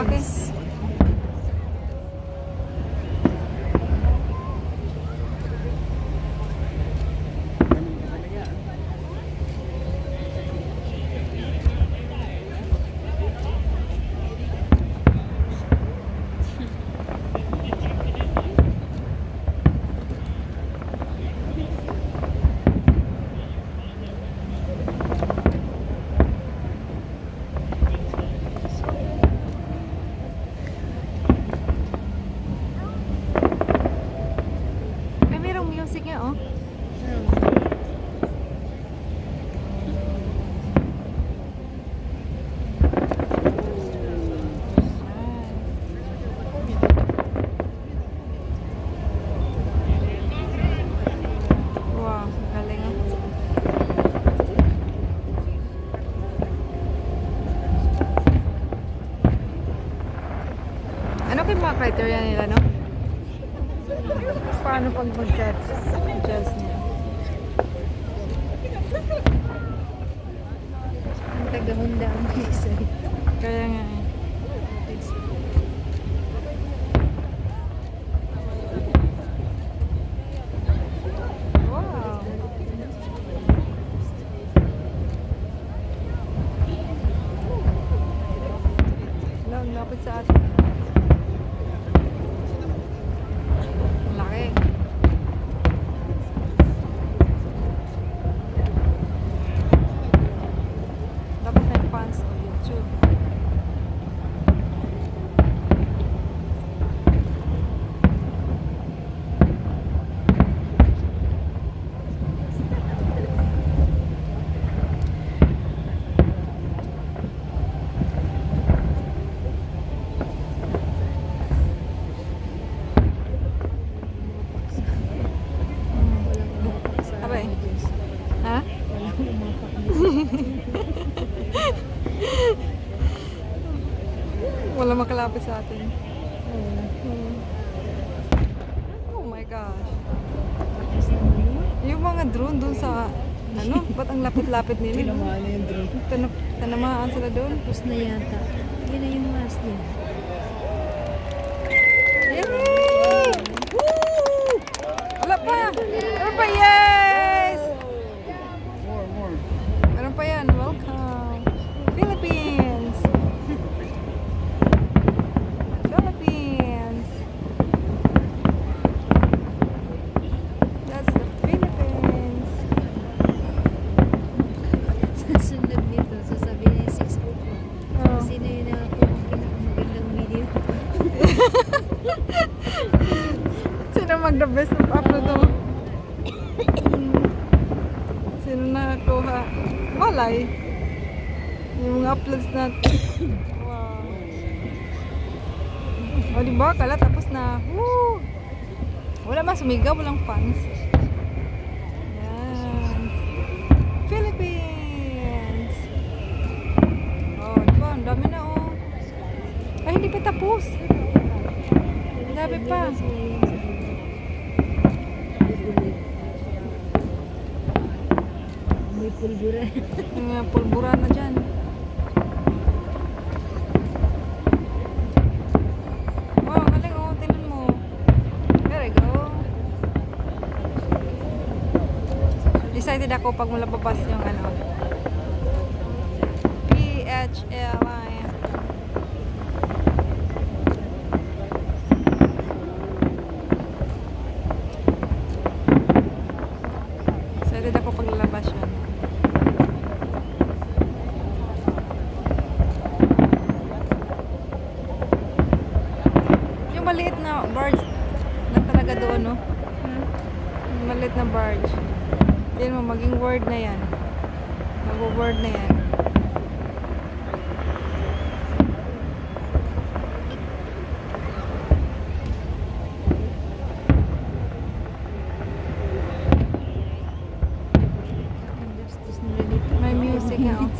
laki. Ay, merong music nga, oh. Wow, galing, oh. Ano kaya mga criteria nila, no? Paano pag mag-judge niya? Ang taga-Honda ang isa. Kaya nga eh. Wow! Lang, lapit sa atin. Laki. Dapat may fans sa YouTube. Abay. Ha? Wala makalapit sa atin. Oh my gosh. Yung mga drone dun sa ano, ba't ang lapit-lapit nila? Tinamaan yung drone. Tanamaan sila dun. Tapos na yata. Yun na yung last niya. Yay! Woo! Wala pa! Meron pa, yes! Meron pa yan. Welcome. Philippines! Philippines! That's the Philippines! Sunod nito, sasabihin niya 6 o'clock. Oh. Sino yun na ako ang pinakamagandang video? Sino mag-the best of upload to? Sino nakakuha? Malay. Yung mga uploads natin. Wow. O diba? Kala tapos na. Woo! Wala man sumigaw, walang fans. Yan. Philippines! Oh, diba? Ang dami na, oh. Ay, hindi pa tapos. Ang dami pa. May pulbura. Yung pulbura na dyan. Wow, galing, oh. Tingnan mo. There you go. Excited ako pag malababas yung ano. PHLI. Excited ako pag lalabas yun. Yung maliit na barge na talaga doon, no? Yung maliit na barge. Yan mo, maging word na yan. Mag-word na yan. May music nga, oh.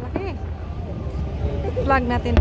Laki. Flag natin.